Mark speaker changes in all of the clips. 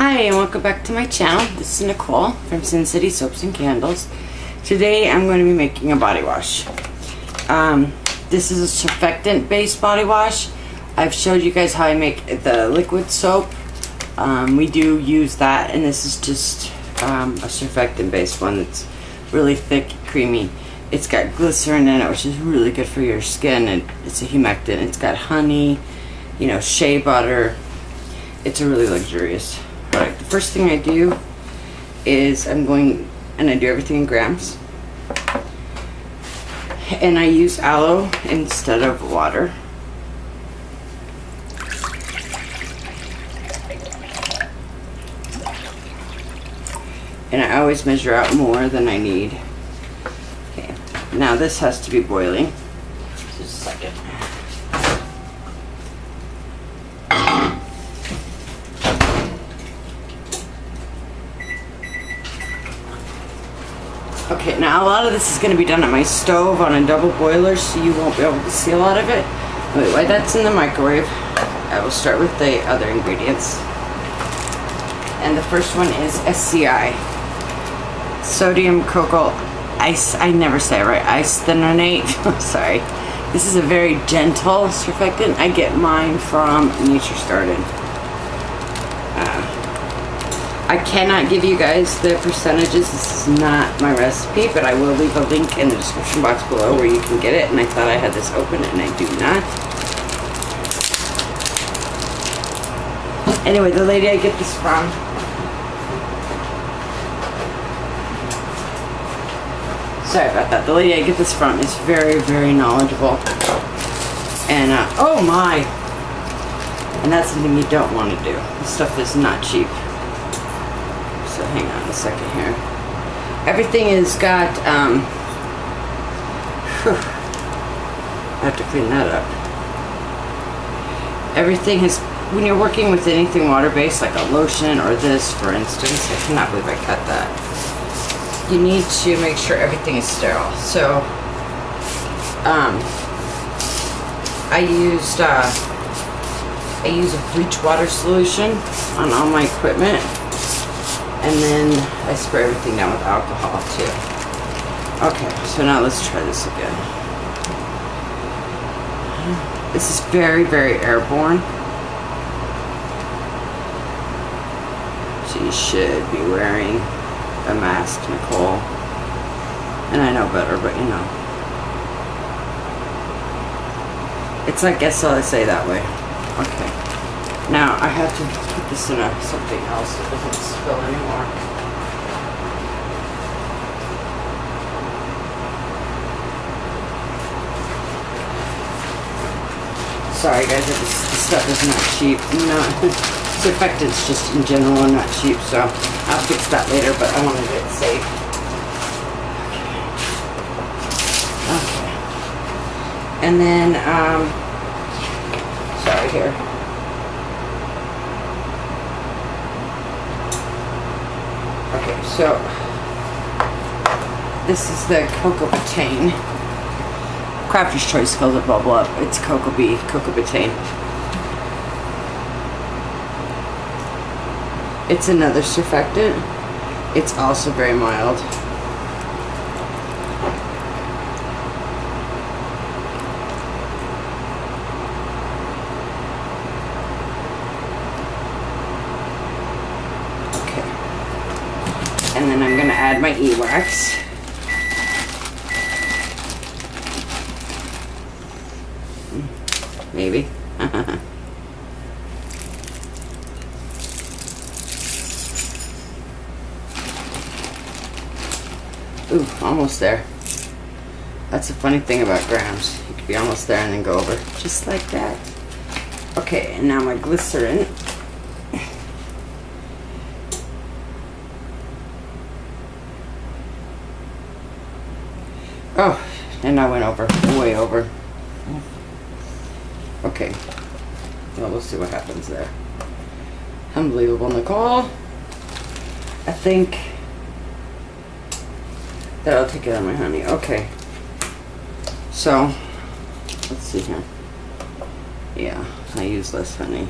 Speaker 1: Hi and welcome back to my channel. This is Nicole from Sin City Soaps and Candles. Today I'm going to be making a body wash. This is a surfactant based body wash. I've showed you guys how I make the liquid soap. We do use that, and this is just a surfactant based one that's really thick, creamy. It's got glycerin in it, which is really good for your skin, and it's a humectant. It's got honey, you know, shea butter. It's a really luxurious product. The first thing I do is I do everything in grams, and I use aloe instead of water. And I always measure out more than I need. Okay, now this has to be boiling. Just a second. Okay, now a lot of this is going to be done at my stove on a double boiler, so you won't be able to see a lot of it. Wait, while that's in the microwave, I will start with the other ingredients. And the first one is SCI. Sodium cocoa ice. I never say it right. Isothenonate. Sorry. This is a very gentle surfactant. I get mine from Nature's Garden. I cannot give you guys the percentages. This is not my recipe, but I will leave a link in the description box below where you can get it. And I thought I had this open, and I do not. Anyway, the lady I get this from, sorry about that. The lady I get this from is very, very knowledgeable. And, oh my! And that's something you don't want to do. This stuff is not cheap. So hang on a second here. Everything has got, I have to clean that up. Everything has, when you're working with anything water-based, like a lotion or this, for instance, I cannot believe I cut that. You need to make sure everything is sterile. So, I use a bleach water solution on all my equipment. And then I spray everything down with alcohol too. Okay, so now let's try this again. This is very, very airborne. So you should be wearing a mask, Nicole. And I know better, but you know. It's like, guess all I say that way. Okay. Now I have to put this in something else so it doesn't spill anymore. Sorry guys, this stuff is not cheap. Surfactants just in general are not cheap, so I'll fix that later, but I wanted it safe. Okay. And then, sorry here. Okay, so this is the cocoa betaine. Crafter's Choice calls it bubble up. It's cocoa betaine. It's another surfactant. It's also very mild. And then I'm going to add my e-wax. Maybe. Ooh, almost there. That's the funny thing about grams. You could be almost there and then go over. Just like that. Okay, and now my glycerin. Oh, and I went over, way over. Okay, well, we'll see what happens there. Unbelievable, Nicole. I think that'll take it on my honey. Okay, so let's see here. Yeah, I use less honey.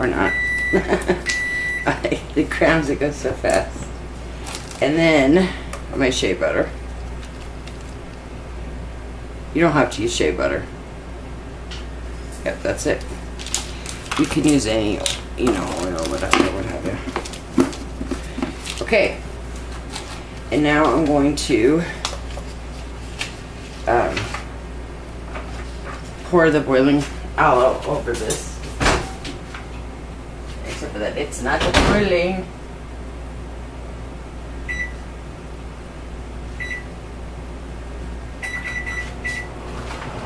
Speaker 1: Or not. The crowns, it goes so fast. And then my shea butter. You don't have to use shea butter. Yep, that's it. You can use any, oil, whatever, what have you. Okay. And now I'm going to pour the boiling aloe over this. Except for that it's not boiling.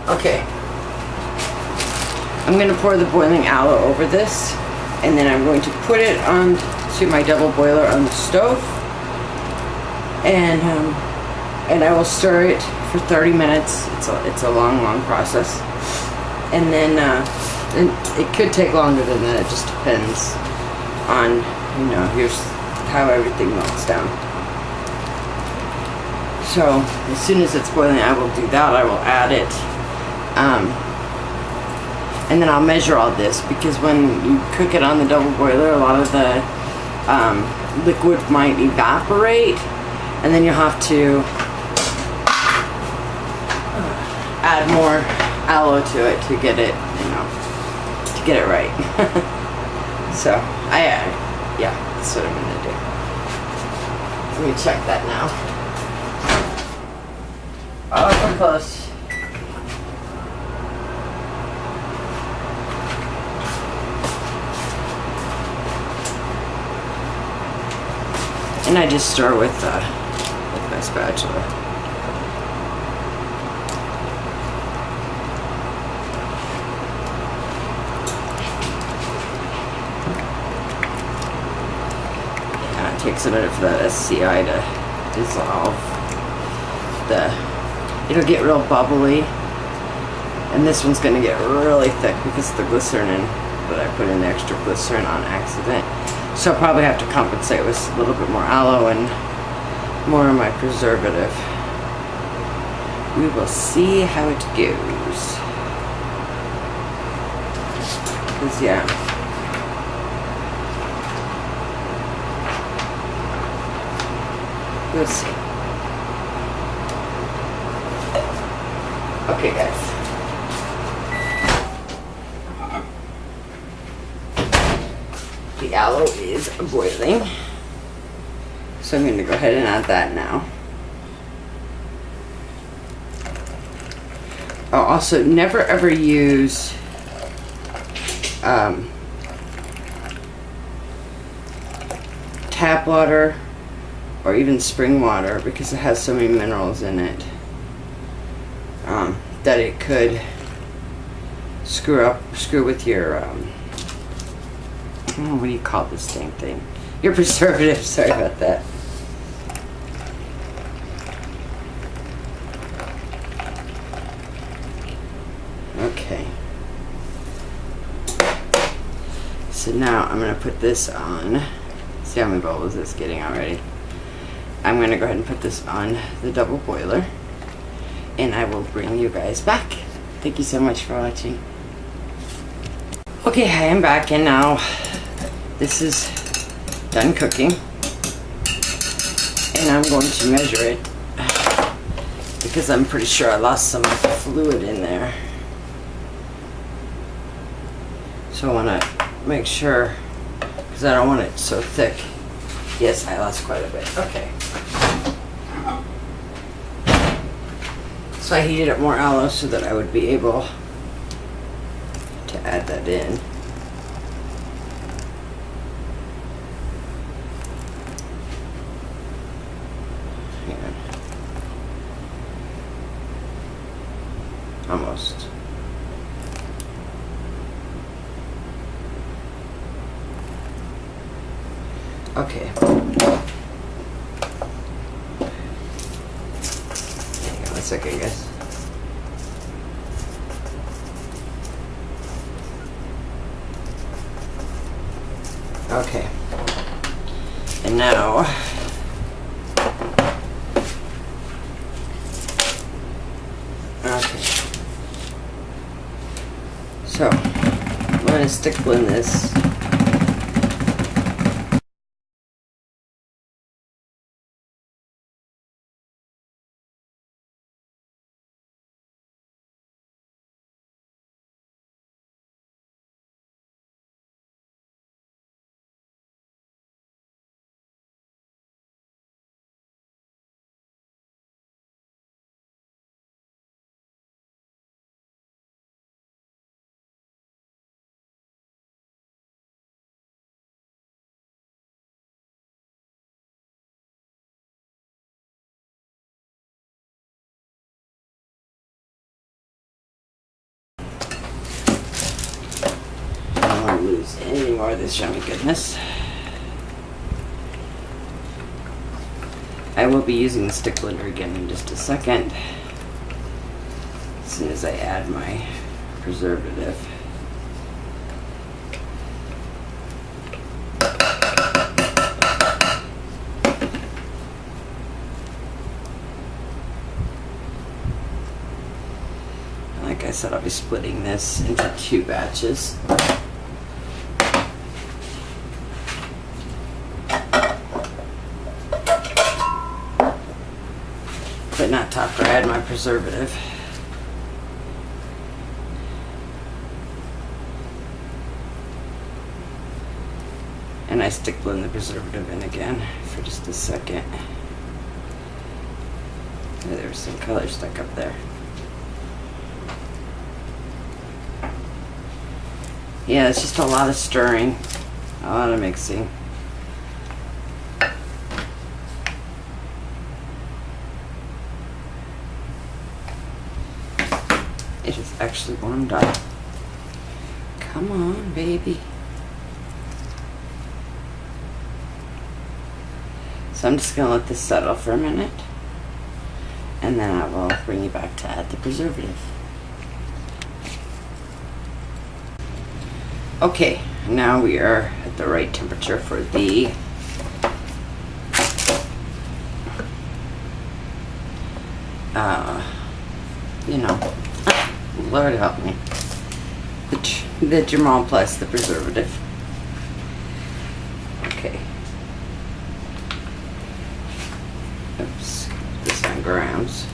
Speaker 1: Okay. I'm going to pour the boiling aloe over this, and then I'm going to put it onto my double boiler on the stove, and I will stir it for 30 minutes. It's a long process, and then it could take longer than that. It just depends on here's how everything melts down. So as soon as it's boiling, I will do that. I will add it. And then I'll measure all this, because when you cook it on the double boiler, a lot of the liquid might evaporate, and then you'll have to add more aloe to it to get it, to get it right. So yeah, that's what I'm gonna do. Let me check that now. Oh, we're close. And I just stir with my spatula. Yeah, it takes a minute for that SCI to dissolve. It'll get real bubbly, and this one's gonna get really thick because of the glycerin that I put in the extra glycerin on accident. So I'll probably have to compensate with a little bit more aloe and more of my preservative. We will see how it goes. Because yeah. We'll see. Okay, guys. The aloe is boiling, so I'm going to go ahead and add that now. Oh, also, never ever use tap water or even spring water, because it has so many minerals in it that it could screw with your what do you call this dang thing? Your preservative. Sorry about that. Okay. So now I'm going to put this on. See how many bubbles it's getting already? I'm going to go ahead and put this on the double boiler, and I will bring you guys back. Thank you so much for watching. Okay, I am back, and now this is done cooking, and I'm going to measure it because I'm pretty sure I lost some fluid in there. So I want to make sure, because I don't want it so thick. Yes, I lost quite a bit. Okay. So I heated up more aloe so that I would be able to add that in. Almost. Okay. Hang on a second, guys. Okay. And now so I'm going to stick blend this. use any more of this yummy goodness. I will be using the stick blender again in just a second, as soon as I add my preservative. Like I said, I'll be splitting this into 2 batches. But not after I add my preservative. And I stick blend the preservative in again for just a second. There's some color stuck up there. Yeah, it's just a lot of stirring, a lot of mixing. It is actually warmed up. Come on, baby. So I'm just gonna let this settle for a minute, and then I will bring you back to add the preservative. Okay, now we are at the right temperature for the you know, Lord help me, the Jamal plus the preservative. Okay. Oops, this on grams.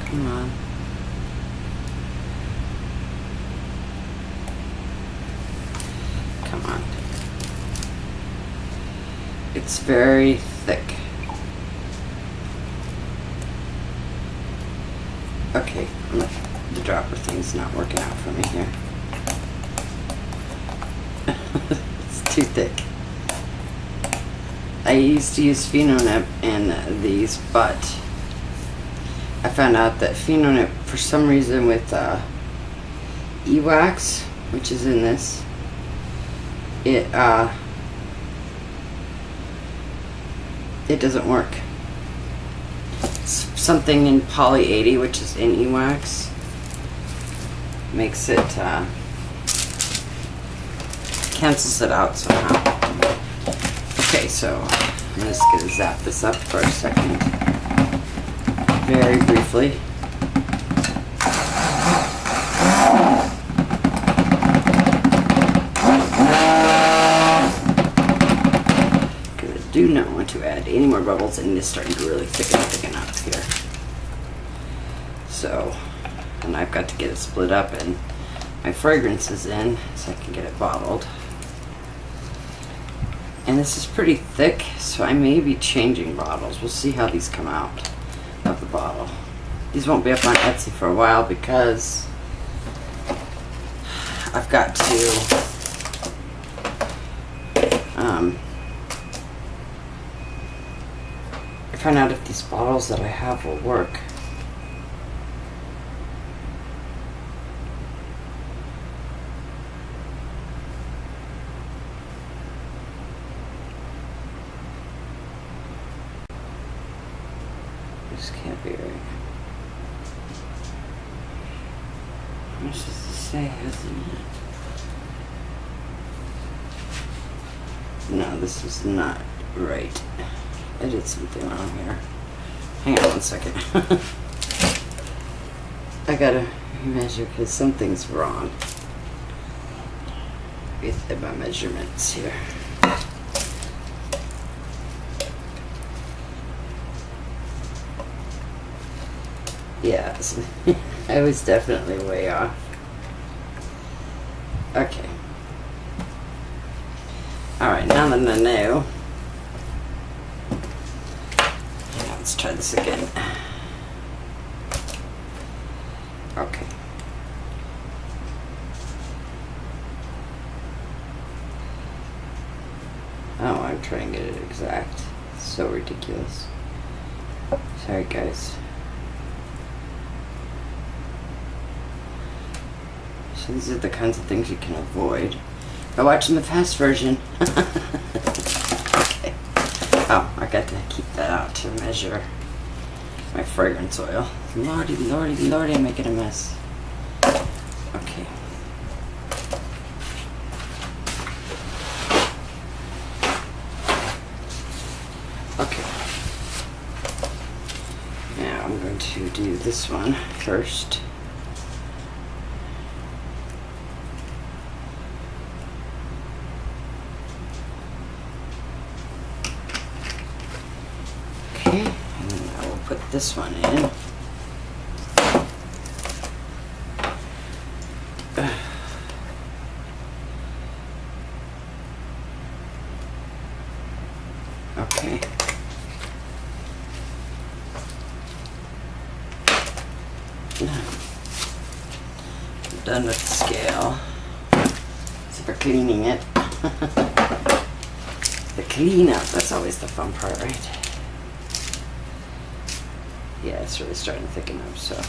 Speaker 1: Come on. Come on. It's very thick. Okay, the dropper thing's not working out for me here. It's too thick. I used to use Phenonip in these, but I found out that Phenonip, for some reason with E-Wax, which is in this, it doesn't work. Something in Poly 80, which is in E-Wax, makes it cancels it out somehow. Okay, so I'm just gonna zap this up for a second, very briefly. Do not want to add any more bubbles, and it's starting to really thicken up here. So, and I've got to get it split up and my fragrance is in so I can get it bottled. And this is pretty thick, so I may be changing bottles. We'll see how these come out of the bottle. These won't be up on Etsy for a while because I've got to find out if these bottles that I have will work. This can't be right. How much does this say, hasn't it? No, this is not right. I did something wrong here. Hang on one second. I gotta measure because something's wrong with my measurements here. Yeah, I was definitely way off. Okay. Alright, now that I know, let's try this again. Okay. Oh, I'm trying to get it exact. It's so ridiculous. Sorry, guys. So these are the kinds of things you can avoid by watching the fast version. Okay. Oh, I got to keep that out to measure my fragrance oil. Lordy, lordy, lordy, I'm making a mess. Okay. Okay. Now I'm going to do this one first. Okay, and then I will put this one in. Okay. I'm done with the scale. Except for cleaning it. The cleanup, that's always the fun part, right? Yeah, it's really starting to thicken up, so.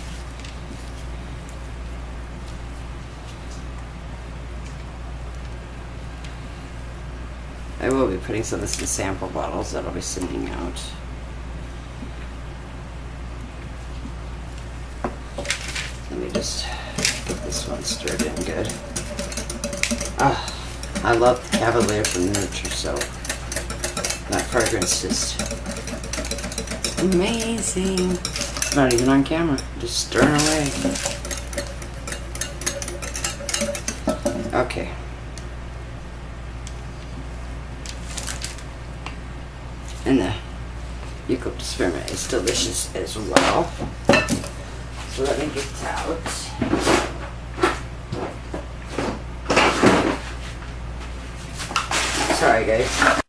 Speaker 1: I will be putting some of this in sample bottles that'll be sending out. Let me just get this one stirred in good. Ah, I love the Cavalier from Nurture Soap. That fragrance just amazing. Not even on camera, just stirring away. Okay. And the eucalyptus spearmint is delicious as well. So let me get it out. Sorry guys.